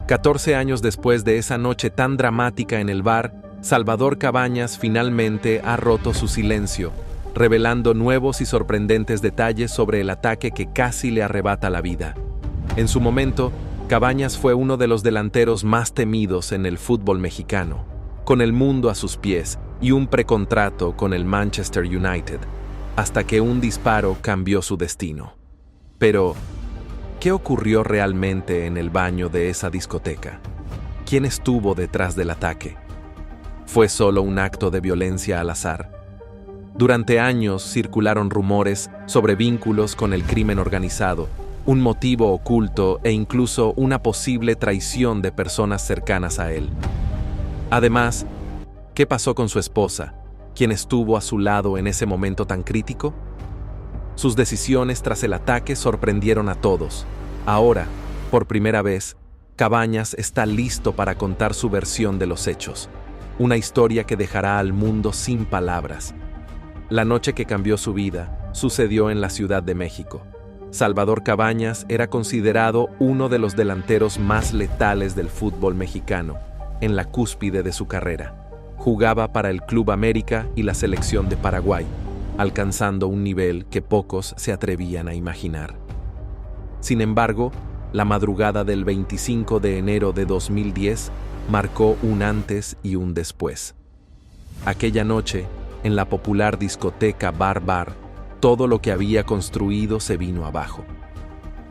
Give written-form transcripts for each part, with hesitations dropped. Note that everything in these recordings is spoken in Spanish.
14 años después de esa noche tan dramática en el bar, Salvador Cabañas finalmente ha roto su silencio, revelando nuevos y sorprendentes detalles sobre el ataque que casi le arrebata la vida. En su momento, Cabañas fue uno de los delanteros más temidos en el fútbol mexicano, con el mundo a sus pies y un precontrato con el Manchester United, hasta que un disparo cambió su destino. Pero, ¿qué ocurrió realmente en el baño de esa discoteca? ¿Quién estuvo detrás del ataque? ¿Fue solo un acto de violencia al azar? Durante años circularon rumores sobre vínculos con el crimen organizado, un motivo oculto e incluso una posible traición de personas cercanas a él. Además, ¿qué pasó con su esposa, quien estuvo a su lado en ese momento tan crítico? Sus decisiones tras el ataque sorprendieron a todos. Ahora, por primera vez, Cabañas está listo para contar su versión de los hechos, una historia que dejará al mundo sin palabras. La noche que cambió su vida sucedió en la Ciudad de México. Salvador Cabañas era considerado uno de los delanteros más letales del fútbol mexicano, en la cúspide de su carrera. Jugaba para el Club América y la selección de Paraguay, alcanzando un nivel que pocos se atrevían a imaginar. Sin embargo, la madrugada del 25 de enero de 2010 marcó un antes y un después. Aquella noche, en la popular discoteca Bar, todo lo que había construido se vino abajo.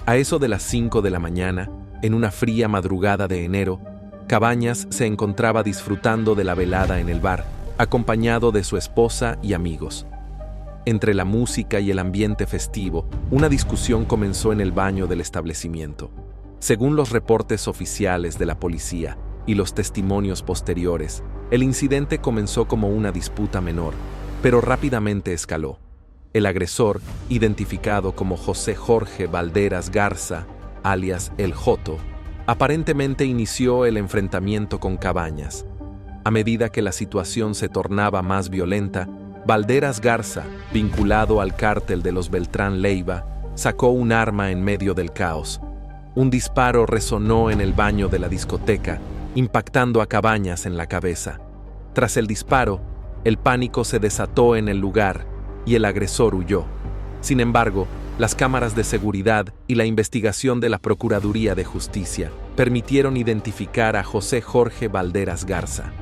A eso de las 5 de la mañana, en una fría madrugada de enero, Cabañas se encontraba disfrutando de la velada en el bar, acompañado de su esposa y amigos. Entre la música y el ambiente festivo, una discusión comenzó en el baño del establecimiento. Según los reportes oficiales de la policía y los testimonios posteriores, el incidente comenzó como una disputa menor, pero rápidamente escaló. El agresor, identificado como José Jorge Valderas Garza, alias El Joto, aparentemente inició el enfrentamiento con Cabañas. A medida que la situación se tornaba más violenta, Valderas Garza, vinculado al cártel de los Beltrán Leiva, sacó un arma en medio del caos. Un disparo resonó en el baño de la discoteca, impactando a Cabañas en la cabeza. Tras el disparo, el pánico se desató en el lugar y el agresor huyó. Sin embargo, las cámaras de seguridad y la investigación de la Procuraduría de Justicia permitieron identificar a José Jorge Valderas Garza.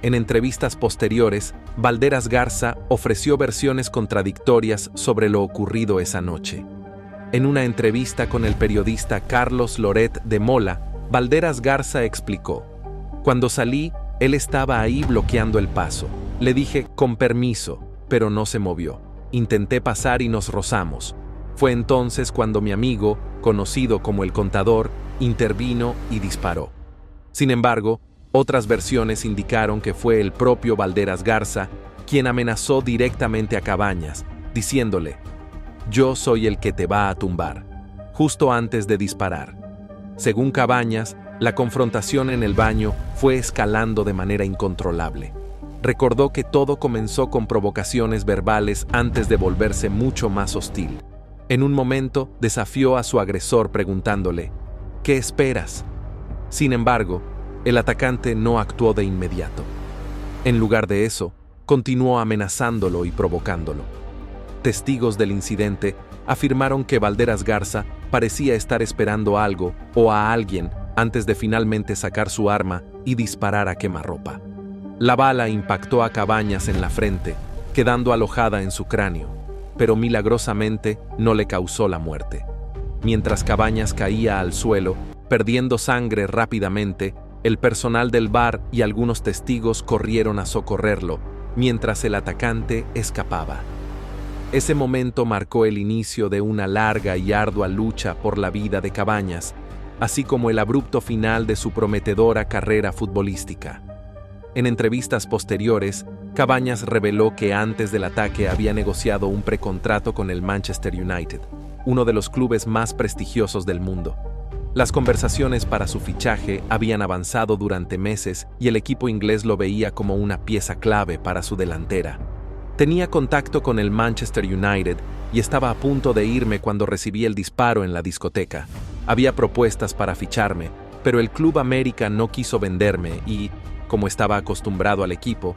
En entrevistas posteriores, Valderas Garza ofreció versiones contradictorias sobre lo ocurrido esa noche. En una entrevista con el periodista Carlos Loret de Mola, Valderas Garza explicó: "Cuando salí, él estaba ahí bloqueando el paso. Le dije, con permiso, pero no se movió. Intenté pasar y nos rozamos. Fue entonces cuando mi amigo, conocido como el Contador, intervino y disparó". Sin embargo, otras versiones indicaron que fue el propio Valderas Garza quien amenazó directamente a Cabañas, diciéndole: "Yo soy el que te va a tumbar", justo antes de disparar. Según Cabañas, la confrontación en el baño fue escalando de manera incontrolable. Recordó que todo comenzó con provocaciones verbales antes de volverse mucho más hostil. En un momento, desafió a su agresor preguntándole: "¿Qué esperas?". Sin embargo, el atacante no actuó de inmediato. En lugar de eso, continuó amenazándolo y provocándolo. Testigos del incidente afirmaron que Valderas Garza parecía estar esperando algo o a alguien antes de finalmente sacar su arma y disparar a quemarropa. La bala impactó a Cabañas en la frente, quedando alojada en su cráneo, pero milagrosamente no le causó la muerte. Mientras Cabañas caía al suelo, perdiendo sangre rápidamente, el personal del bar y algunos testigos corrieron a socorrerlo, mientras el atacante escapaba. Ese momento marcó el inicio de una larga y ardua lucha por la vida de Cabañas, así como el abrupto final de su prometedora carrera futbolística. En entrevistas posteriores, Cabañas reveló que antes del ataque había negociado un precontrato con el Manchester United, uno de los clubes más prestigiosos del mundo. Las conversaciones para su fichaje habían avanzado durante meses y el equipo inglés lo veía como una pieza clave para su delantera. Tenía contacto con el Manchester United y estaba a punto de irme cuando recibí el disparo en la discoteca. Había propuestas para ficharme, pero el Club América no quiso venderme y, como estaba acostumbrado al equipo,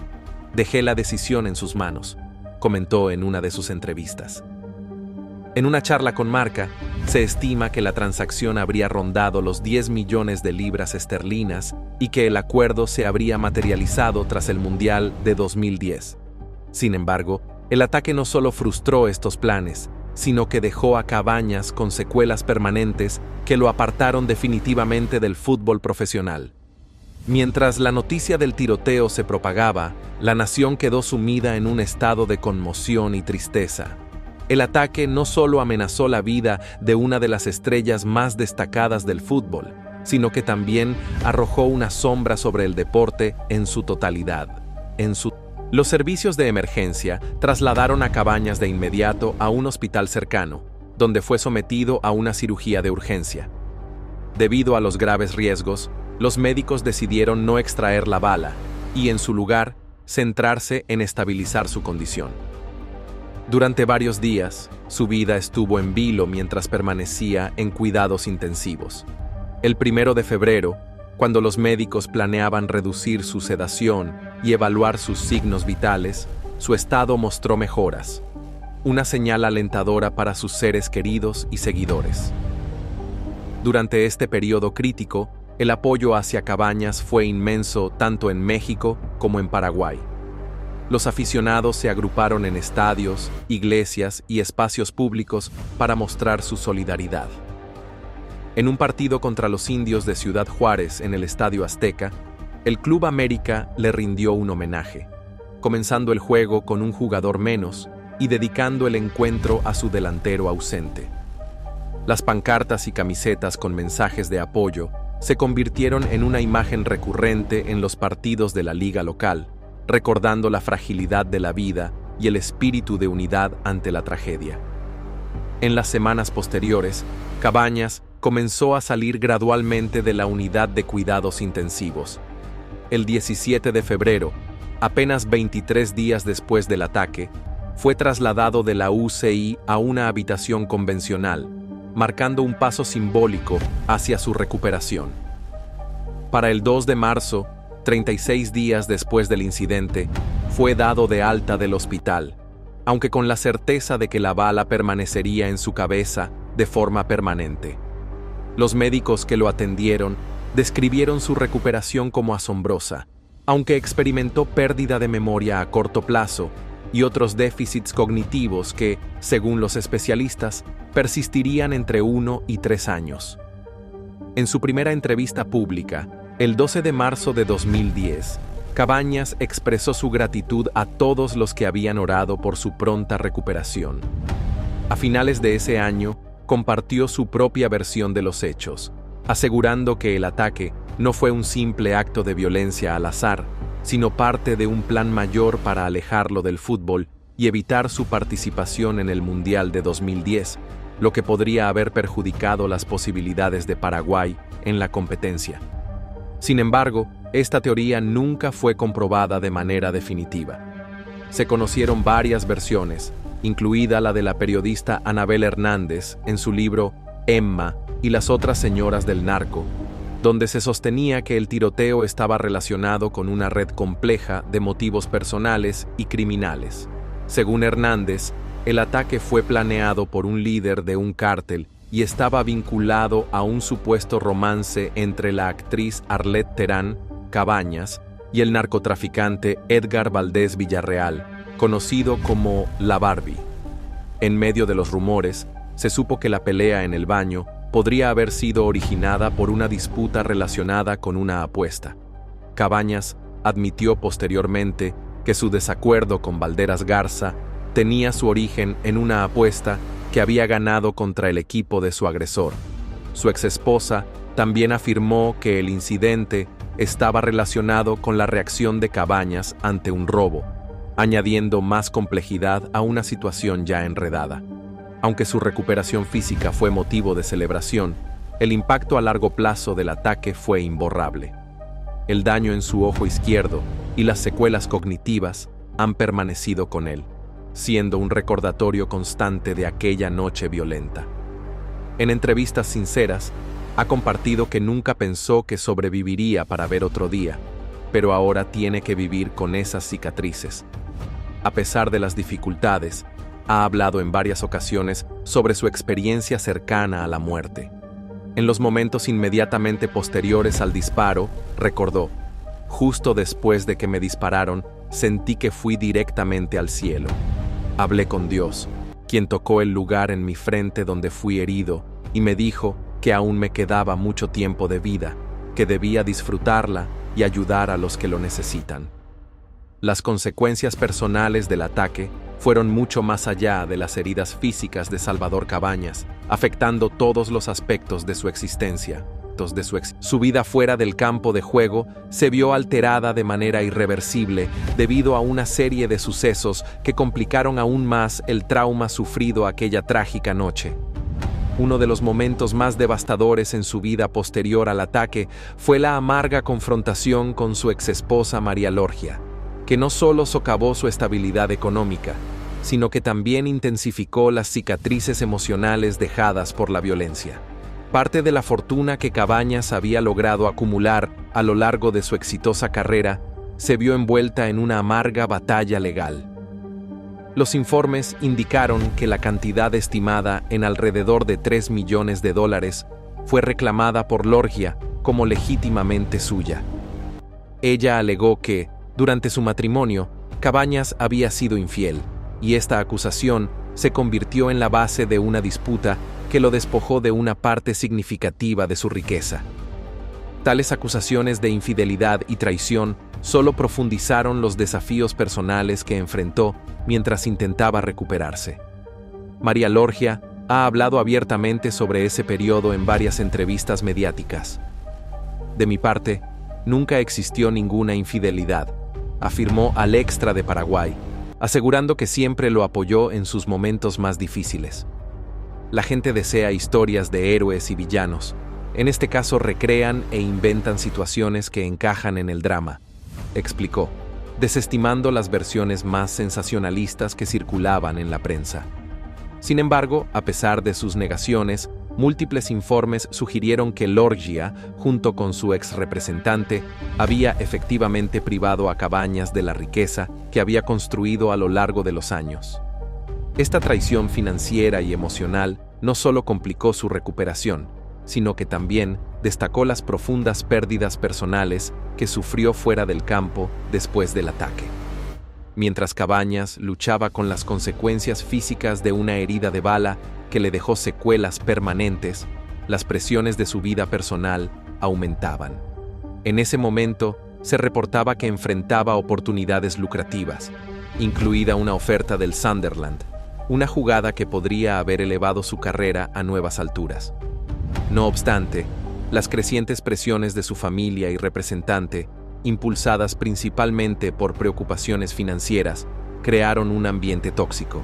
dejé la decisión en sus manos, comentó en una de sus entrevistas. En una charla con Marca, se estima que la transacción habría rondado los 10 millones de libras esterlinas y que el acuerdo se habría materializado tras el Mundial de 2010. Sin embargo, el ataque no solo frustró estos planes, sino que dejó a Cabañas con secuelas permanentes que lo apartaron definitivamente del fútbol profesional. Mientras la noticia del tiroteo se propagaba, la nación quedó sumida en un estado de conmoción y tristeza. El ataque no solo amenazó la vida de una de las estrellas más destacadas del fútbol, sino que también arrojó una sombra sobre el deporte en su totalidad. Los servicios de emergencia trasladaron a Cabañas de inmediato a un hospital cercano, donde fue sometido a una cirugía de urgencia. Debido a los graves riesgos, los médicos decidieron no extraer la bala y, en su lugar, centrarse en estabilizar su condición. Durante varios días, su vida estuvo en vilo mientras permanecía en cuidados intensivos. El 1 de febrero, cuando los médicos planeaban reducir su sedación y evaluar sus signos vitales, su estado mostró mejoras, una señal alentadora para sus seres queridos y seguidores. Durante este periodo crítico, el apoyo hacia Cabañas fue inmenso tanto en México como en Paraguay. Los aficionados se agruparon en estadios, iglesias y espacios públicos para mostrar su solidaridad. En un partido contra los Indios de Ciudad Juárez en el Estadio Azteca, el Club América le rindió un homenaje, comenzando el juego con un jugador menos y dedicando el encuentro a su delantero ausente. Las pancartas y camisetas con mensajes de apoyo se convirtieron en una imagen recurrente en los partidos de la liga local, recordando la fragilidad de la vida y el espíritu de unidad ante la tragedia. En las semanas posteriores, Cabañas comenzó a salir gradualmente de la unidad de cuidados intensivos. El 17 de febrero, apenas 23 días después del ataque, fue trasladado de la UCI a una habitación convencional, marcando un paso simbólico hacia su recuperación. Para el 2 de marzo, 36 días después del incidente, fue dado de alta del hospital, aunque con la certeza de que la bala permanecería en su cabeza de forma permanente. Los médicos que lo atendieron describieron su recuperación como asombrosa, aunque experimentó pérdida de memoria a corto plazo y otros déficits cognitivos que, según los especialistas, persistirían entre 1 y 3 años. En su primera entrevista pública, el 12 de marzo de 2010, Cabañas expresó su gratitud a todos los que habían orado por su pronta recuperación. A finales de ese año, compartió su propia versión de los hechos, asegurando que el ataque no fue un simple acto de violencia al azar, sino parte de un plan mayor para alejarlo del fútbol y evitar su participación en el Mundial de 2010, lo que podría haber perjudicado las posibilidades de Paraguay en la competencia. Sin embargo, esta teoría nunca fue comprobada de manera definitiva. Se conocieron varias versiones, incluida la de la periodista Anabel Hernández en su libro Emma y las otras señoras del narco, donde se sostenía que el tiroteo estaba relacionado con una red compleja de motivos personales y criminales. Según Hernández, el ataque fue planeado por un líder de un cártel y estaba vinculado a un supuesto romance entre la actriz Arlette Terán, Cabañas, y el narcotraficante Edgar Valdés Villarreal, conocido como La Barbie. En medio de los rumores, se supo que la pelea en el baño podría haber sido originada por una disputa relacionada con una apuesta. Cabañas admitió posteriormente que su desacuerdo con Valderas Garza tenía su origen en una apuesta que había ganado contra el equipo de su agresor. Su exesposa también afirmó que el incidente estaba relacionado con la reacción de Cabañas ante un robo, añadiendo más complejidad a una situación ya enredada. Aunque su recuperación física fue motivo de celebración, el impacto a largo plazo del ataque fue imborrable. El daño en su ojo izquierdo y las secuelas cognitivas han permanecido con él, siendo un recordatorio constante de aquella noche violenta. En entrevistas sinceras, Ha compartido que nunca pensó que sobreviviría para ver otro día, pero ahora tiene que vivir con esas cicatrices. A pesar de las dificultades, ha hablado en varias ocasiones sobre su experiencia cercana a la muerte. En los momentos inmediatamente posteriores al disparo, recordó: justo después de que me dispararon, sentí que fui directamente al cielo. Hablé con Dios, quien tocó el lugar en mi frente donde fui herido, y me dijo que aún me quedaba mucho tiempo de vida, que debía disfrutarla y ayudar a los que lo necesitan. Las consecuencias personales del ataque fueron mucho más allá de las heridas físicas de Salvador Cabañas, afectando todos los aspectos de su existencia. Su vida fuera del campo de juego se vio alterada de manera irreversible debido a una serie de sucesos que complicaron aún más el trauma sufrido aquella trágica noche. Uno de los momentos más devastadores en su vida posterior al ataque fue la amarga confrontación con su exesposa María Lorgia, que no solo socavó su estabilidad económica, sino que también intensificó las cicatrices emocionales dejadas por la violencia. Parte de la fortuna que Cabañas había logrado acumular a lo largo de su exitosa carrera se vio envuelta en una amarga batalla legal. Los informes indicaron que la cantidad estimada en alrededor de $3 millones fue reclamada por Lorgia como legítimamente suya. Ella alegó que, durante su matrimonio, Cabañas había sido infiel, y esta acusación se convirtió en la base de una disputa que lo despojó de una parte significativa de su riqueza. Tales acusaciones de infidelidad y traición solo profundizaron los desafíos personales que enfrentó mientras intentaba recuperarse. María Lorgia ha hablado abiertamente sobre ese periodo en varias entrevistas mediáticas. De mi parte, nunca existió ninguna infidelidad, afirmó al Extra de Paraguay, asegurando que siempre lo apoyó en sus momentos más difíciles. La gente desea historias de héroes y villanos. En este caso recrean e inventan situaciones que encajan en el drama, explicó, desestimando las versiones más sensacionalistas que circulaban en la prensa. Sin embargo, a pesar de sus negaciones, múltiples informes sugirieron que Lorgia, junto con su ex representante, había efectivamente privado a Cabañas de la riqueza que había construido a lo largo de los años. Esta traición financiera y emocional no solo complicó su recuperación, sino que también destacó las profundas pérdidas personales que sufrió fuera del campo después del ataque. Mientras Cabañas luchaba con las consecuencias físicas de una herida de bala que le dejó secuelas permanentes, las presiones de su vida personal aumentaban. En ese momento, se reportaba que enfrentaba oportunidades lucrativas, incluida una oferta del Sunderland, una jugada que podría haber elevado su carrera a nuevas alturas. No obstante, las crecientes presiones de su familia y representante, impulsadas principalmente por preocupaciones financieras, crearon un ambiente tóxico.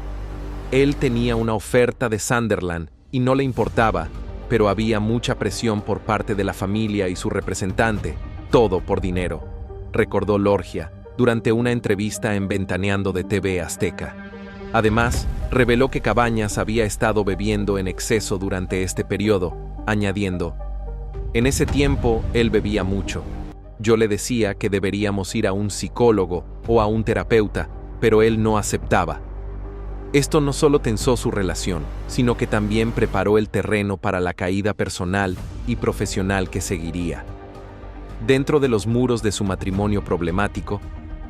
Él tenía una oferta de Sunderland y no le importaba, pero había mucha presión por parte de la familia y su representante, todo por dinero, recordó Lorgia durante una entrevista en Ventaneando de TV Azteca. Además, reveló que Cabañas había estado bebiendo en exceso durante este periodo, añadiendo: «En ese tiempo, él bebía mucho. Yo le decía que deberíamos ir a un psicólogo o a un terapeuta, pero él no aceptaba. Esto no solo tensó su relación, sino que también preparó el terreno para la caída personal y profesional que seguiría». Dentro de los muros de su matrimonio problemático,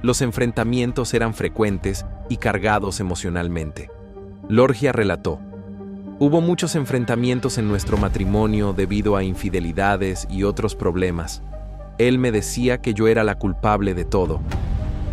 los enfrentamientos eran frecuentes y cargados emocionalmente. Lorgia relató: «Hubo muchos enfrentamientos en nuestro matrimonio debido a infidelidades y otros problemas. Él me decía que yo era la culpable de todo.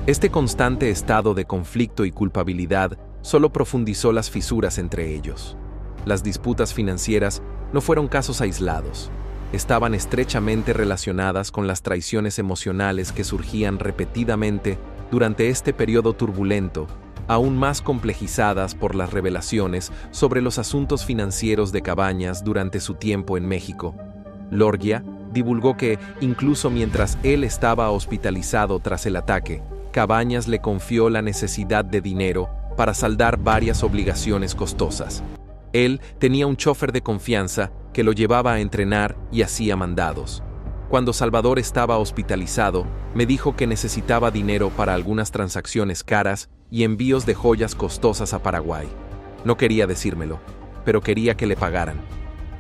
Este constante estado de conflicto y culpabilidad solo profundizó las fisuras entre ellos. Las disputas financieras no fueron casos aislados. Estaban estrechamente relacionadas con las traiciones emocionales que surgían repetidamente durante este periodo turbulento, aún más complejizadas por las revelaciones sobre los asuntos financieros de Cabañas durante su tiempo en México. Lorgia divulgó que, incluso mientras él estaba hospitalizado tras el ataque, Cabañas le confió la necesidad de dinero para saldar varias obligaciones costosas. Él tenía un chofer de confianza que lo llevaba a entrenar y hacía mandados. Cuando Salvador estaba hospitalizado, me dijo que necesitaba dinero para algunas transacciones caras y envíos de joyas costosas a Paraguay. No quería decírmelo, pero quería que le pagaran.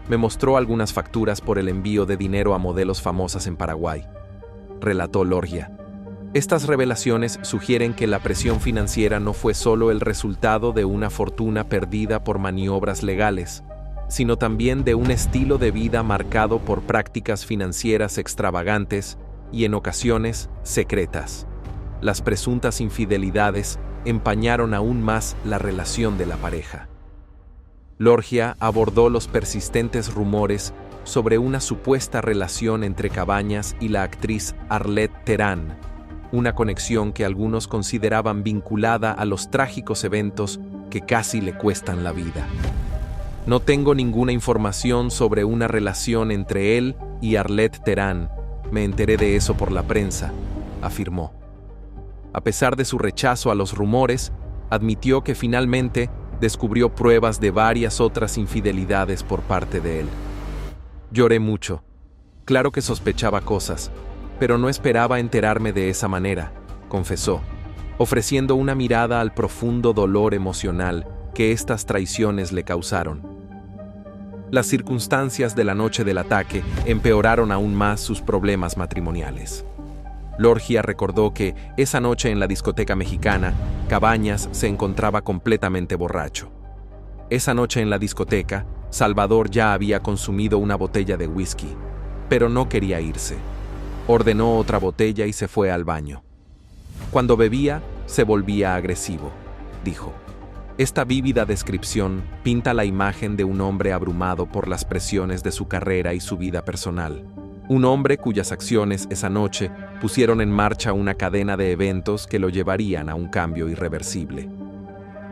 Me mostró algunas facturas por el envío de dinero a modelos famosas en Paraguay, relató Lorgia. Estas revelaciones sugieren que la presión financiera no fue solo el resultado de una fortuna perdida por maniobras legales, sino también de un estilo de vida marcado por prácticas financieras extravagantes y en ocasiones secretas. Las presuntas infidelidades empañaron aún más la relación de la pareja. Lorgia abordó los persistentes rumores sobre una supuesta relación entre Cabañas y la actriz Arlette Terán, una conexión que algunos consideraban vinculada a los trágicos eventos que casi le cuestan la vida. No tengo ninguna información sobre una relación entre él y Arlette Terán. Me enteré de eso por la prensa, afirmó. A pesar de su rechazo a los rumores, admitió que finalmente descubrió pruebas de varias otras infidelidades por parte de él. Lloré mucho. Claro que sospechaba cosas, pero no esperaba enterarme de esa manera, confesó, ofreciendo una mirada al profundo dolor emocional que estas traiciones le causaron. Las circunstancias de la noche del ataque empeoraron aún más sus problemas matrimoniales. Lorgia recordó que esa noche en la discoteca mexicana, Cabañas se encontraba completamente borracho. Esa noche en la discoteca, Salvador ya había consumido una botella de whisky, pero no quería irse. Ordenó otra botella y se fue al baño. Cuando bebía, se volvía agresivo, dijo. Esta vívida descripción pinta la imagen de un hombre abrumado por las presiones de su carrera y su vida personal. Un hombre cuyas acciones esa noche pusieron en marcha una cadena de eventos que lo llevarían a un cambio irreversible.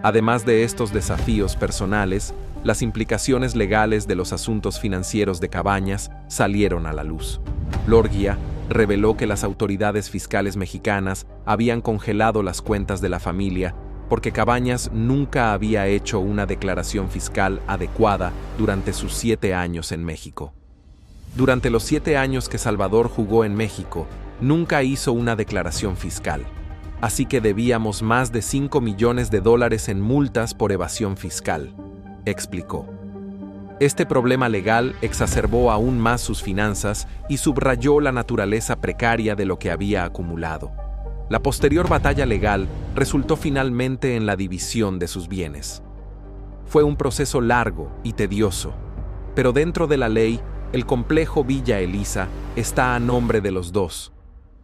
Además de estos desafíos personales, las implicaciones legales de los asuntos financieros de Cabañas salieron a la luz. Lorgia reveló que las autoridades fiscales mexicanas habían congelado las cuentas de la familia porque Cabañas nunca había hecho una declaración fiscal adecuada durante sus 7 años en México. Durante los 7 años que Salvador jugó en México, nunca hizo una declaración fiscal, así que debíamos más de $5 millones en multas por evasión fiscal, explicó. Este problema legal exacerbó aún más sus finanzas y subrayó la naturaleza precaria de lo que había acumulado. La posterior batalla legal resultó finalmente en la división de sus bienes. Fue un proceso largo y tedioso, pero dentro de la ley, el complejo Villa Elisa está a nombre de los dos.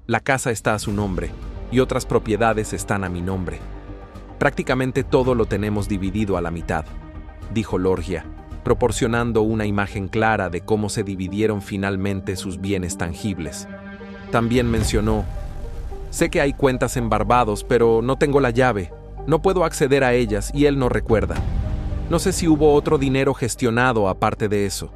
La casa está a su nombre y otras propiedades están a mi nombre. Prácticamente todo lo tenemos dividido a la mitad, dijo Lorgia, proporcionando una imagen clara de cómo se dividieron finalmente sus bienes tangibles. También mencionó: sé que hay cuentas en Barbados, pero no tengo la llave, no puedo acceder a ellas y él no recuerda. No sé si hubo otro dinero gestionado aparte de eso.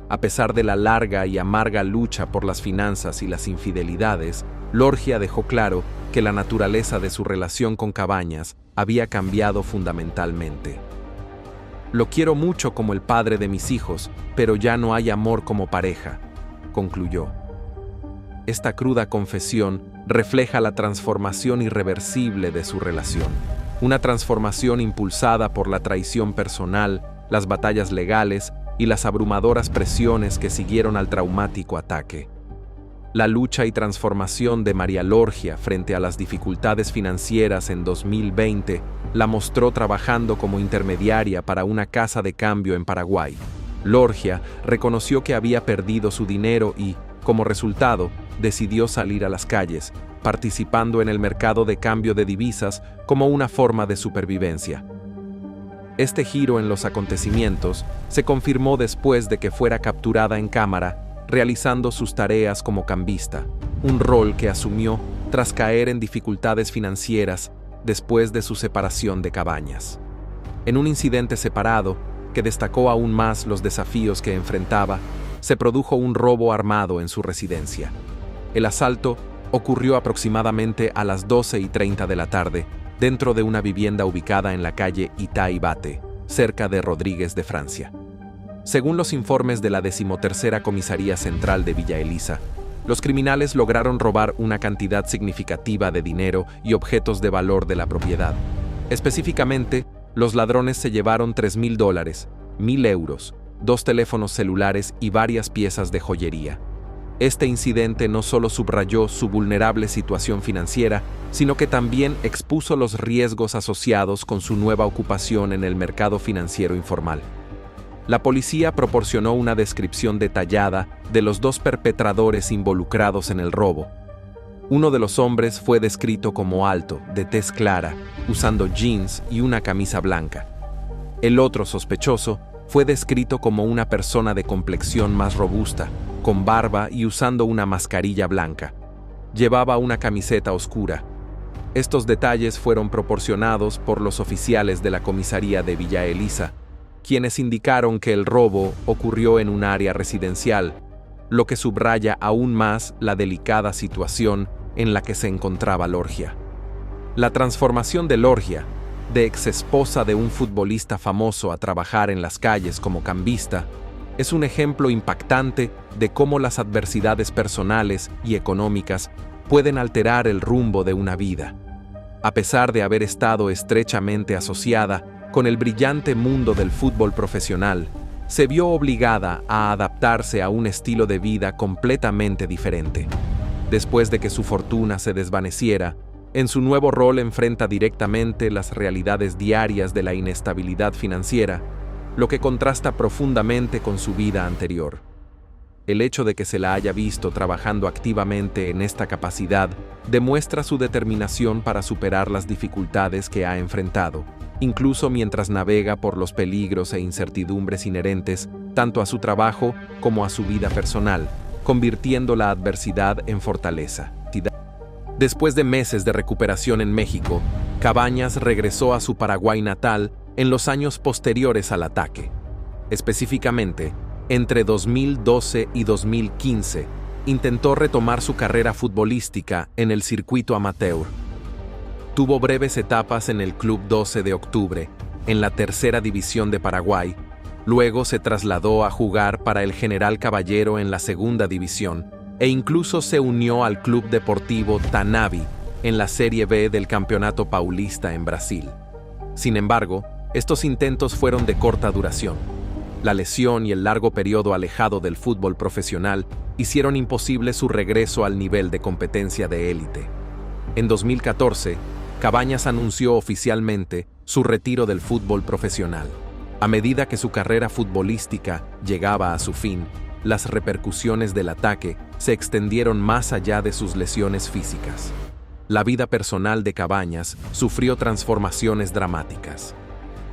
A pesar de la larga y amarga lucha por las finanzas y las infidelidades, Lorgia dejó claro que la naturaleza de su relación con Cabañas había cambiado fundamentalmente. Lo quiero mucho como el padre de mis hijos, pero ya no hay amor como pareja, concluyó. Esta cruda confesión refleja la transformación irreversible de su relación, una transformación impulsada por la traición personal, las batallas legales y las abrumadoras presiones que siguieron al traumático ataque. La lucha y transformación de María Lorgia frente a las dificultades financieras en 2020 la mostró trabajando como intermediaria para una casa de cambio en Paraguay. Lorgia reconoció que había perdido su dinero y, como resultado, decidió salir a las calles, participando en el mercado de cambio de divisas como una forma de supervivencia. Este giro en los acontecimientos se confirmó después de que fuera capturada en cámara, realizando sus tareas como cambista, un rol que asumió tras caer en dificultades financieras después de su separación de Cabañas. En un incidente separado, que destacó aún más los desafíos que enfrentaba, se produjo un robo armado en su residencia. El asalto ocurrió aproximadamente a las 12:30 de la tarde, dentro de una vivienda ubicada en la calle Itaibate, cerca de Rodríguez de Francia. Según los informes de la 13ª Comisaría Central de Villa Elisa, los criminales lograron robar una cantidad significativa de dinero y objetos de valor de la propiedad. Específicamente, los ladrones se llevaron $3.000, 1.000 euros, 2 teléfonos celulares y varias piezas de joyería. Este incidente no solo subrayó su vulnerable situación financiera, sino que también expuso los riesgos asociados con su nueva ocupación en el mercado financiero informal. La policía proporcionó una descripción detallada de los 2 perpetradores involucrados en el robo. Uno de los hombres fue descrito como alto, de tez clara, usando jeans y una camisa blanca. El otro sospechoso fue descrito como una persona de complexión más robusta, con barba y usando una mascarilla blanca. Llevaba una camiseta oscura. Estos detalles fueron proporcionados por los oficiales de la comisaría de Villa Elisa, quienes indicaron que el robo ocurrió en un área residencial, lo que subraya aún más la delicada situación en la que se encontraba Lorgia. La transformación de Lorgia, de exesposa de un futbolista famoso a trabajar en las calles como cambista, es un ejemplo impactante de cómo las adversidades personales y económicas pueden alterar el rumbo de una vida. A pesar de haber estado estrechamente asociada con el brillante mundo del fútbol profesional, se vio obligada a adaptarse a un estilo de vida completamente diferente. Después de que su fortuna se desvaneciera, en su nuevo rol enfrenta directamente las realidades diarias de la inestabilidad financiera, lo que contrasta profundamente con su vida anterior. El hecho de que se la haya visto trabajando activamente en esta capacidad demuestra su determinación para superar las dificultades que ha enfrentado, incluso mientras navega por los peligros e incertidumbres inherentes tanto a su trabajo como a su vida personal, convirtiendo la adversidad en fortaleza. Después de meses de recuperación en México, Cabañas regresó a su Paraguay natal en los años posteriores al ataque. Específicamente, entre 2012 y 2015, intentó retomar su carrera futbolística en el circuito amateur. Tuvo breves etapas en el Club 12 de Octubre, en la tercera división de Paraguay. Luego se trasladó a jugar para el General Caballero en la segunda división e incluso se unió al Club Deportivo Tanabe en la Serie B del Campeonato Paulista en Brasil. Sin embargo, estos intentos fueron de corta duración. La lesión y el largo periodo alejado del fútbol profesional hicieron imposible su regreso al nivel de competencia de élite. En 2014, Cabañas anunció oficialmente su retiro del fútbol profesional. A medida que su carrera futbolística llegaba a su fin, las repercusiones del ataque se extendieron más allá de sus lesiones físicas. La vida personal de Cabañas sufrió transformaciones dramáticas.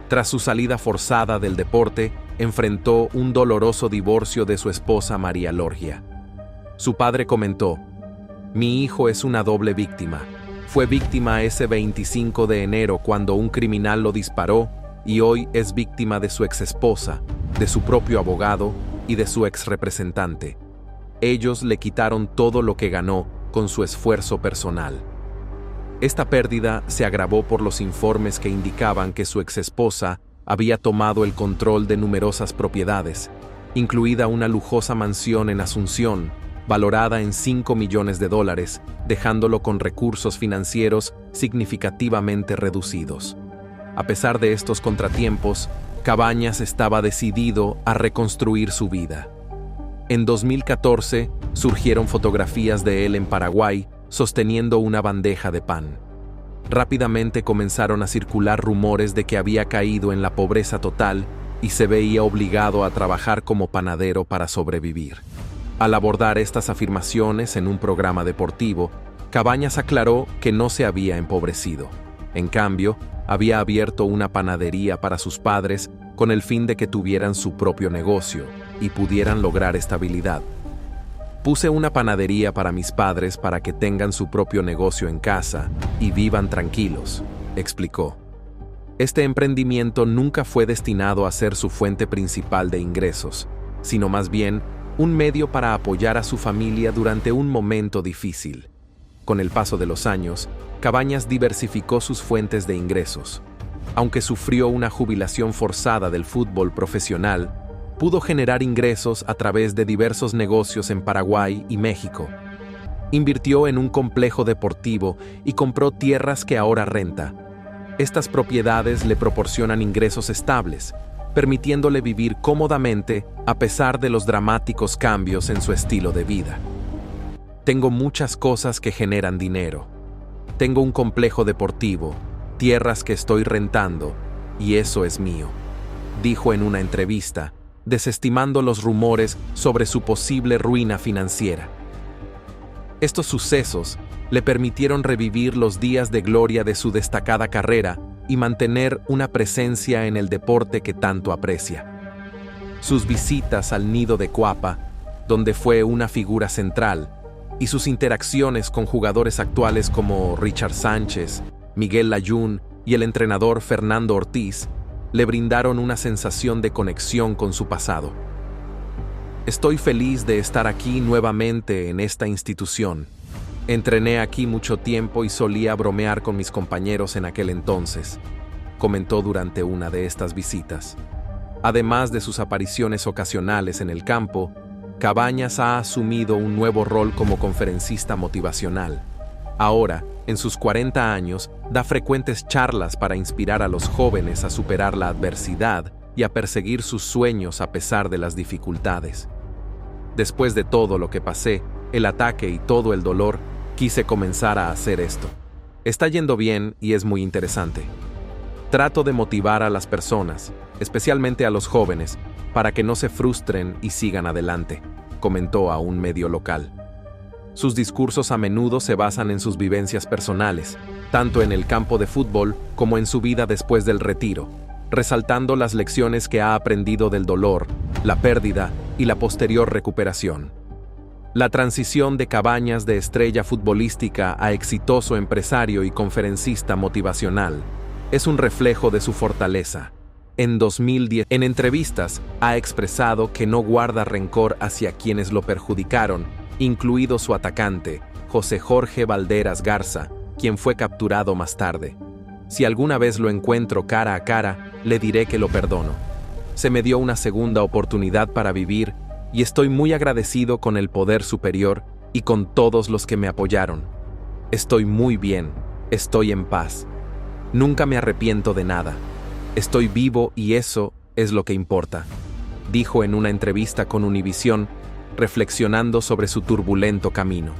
Tras su salida forzada del deporte, enfrentó un doloroso divorcio de su esposa María Lorgia. Su padre comentó: "Mi hijo es una doble víctima. Fue víctima ese 25 de enero cuando un criminal lo disparó y hoy es víctima de su exesposa, de su propio abogado y de su exrepresentante. Ellos le quitaron todo lo que ganó con su esfuerzo personal". Esta pérdida se agravó por los informes que indicaban que su exesposa había tomado el control de numerosas propiedades, incluida una lujosa mansión en Asunción, valorada en $5 millones, dejándolo con recursos financieros significativamente reducidos. A pesar de estos contratiempos, Cabañas estaba decidido a reconstruir su vida. En 2014 surgieron fotografías de él en Paraguay sosteniendo una bandeja de pan. Rápidamente comenzaron a circular rumores de que había caído en la pobreza total y se veía obligado a trabajar como panadero para sobrevivir. Al abordar estas afirmaciones en un programa deportivo, Cabañas aclaró que no se había empobrecido. En cambio, había abierto una panadería para sus padres con el fin de que tuvieran su propio negocio y pudieran lograr estabilidad. "Puse una panadería para mis padres para que tengan su propio negocio en casa y vivan tranquilos", explicó. Este emprendimiento nunca fue destinado a ser su fuente principal de ingresos, sino más bien un medio para apoyar a su familia durante un momento difícil. Con el paso de los años, Cabañas diversificó sus fuentes de ingresos. aunque sufrió una jubilación forzada del fútbol profesional, pudo generar ingresos a través de diversos negocios en Paraguay y México. Invirtió en un complejo deportivo y compró tierras que ahora renta. Estas propiedades le proporcionan ingresos estables, permitiéndole vivir cómodamente a pesar de los dramáticos cambios en su estilo de vida. Tengo muchas cosas que generan dinero. Tengo un complejo deportivo, tierras que estoy rentando, y eso es mío, dijo en una entrevista, desestimando los rumores sobre su posible ruina financiera. Estos sucesos le permitieron revivir los días de gloria de su destacada carrera y mantener una presencia en el deporte que tanto aprecia. Sus visitas al nido de Cuapa, donde fue una figura central, y sus interacciones con jugadores actuales como Richard Sánchez, Miguel Layún y el entrenador Fernando Ortiz, le brindaron una sensación de conexión con su pasado. Estoy feliz de estar aquí nuevamente en esta institución. Entrené aquí mucho tiempo y solía bromear con mis compañeros en aquel entonces, comentó durante una de estas visitas. Además de sus apariciones ocasionales en el campo, Cabañas ha asumido un nuevo rol como conferencista motivacional. Ahora, en sus 40 años, da frecuentes charlas para inspirar a los jóvenes a superar la adversidad y a perseguir sus sueños a pesar de las dificultades. Después de todo lo que pasé, el ataque y todo el dolor, quise comenzar a hacer esto. Está yendo bien y es muy interesante. Trato de motivar a las personas, especialmente a los jóvenes, para que no se frustren y sigan adelante, comentó a un medio local. Sus discursos a menudo se basan en sus vivencias personales, tanto en el campo de fútbol como en su vida después del retiro, resaltando las lecciones que ha aprendido del dolor, la pérdida y la posterior recuperación. La transición de Cabañas de estrella futbolística a exitoso empresario y conferencista motivacional es un reflejo de su fortaleza. En 2010, en entrevistas, ha expresado que no guarda rencor hacia quienes lo perjudicaron, incluido su atacante, José Jorge Valderas Garza, quien fue capturado más tarde. Si alguna vez lo encuentro cara a cara, le diré que lo perdono. Se me dio una segunda oportunidad para vivir y estoy muy agradecido con el poder superior y con todos los que me apoyaron. Estoy muy bien, estoy en paz. Nunca me arrepiento de nada. Estoy vivo y eso es lo que importa, dijo en una entrevista con Univisión, reflexionando sobre su turbulento camino.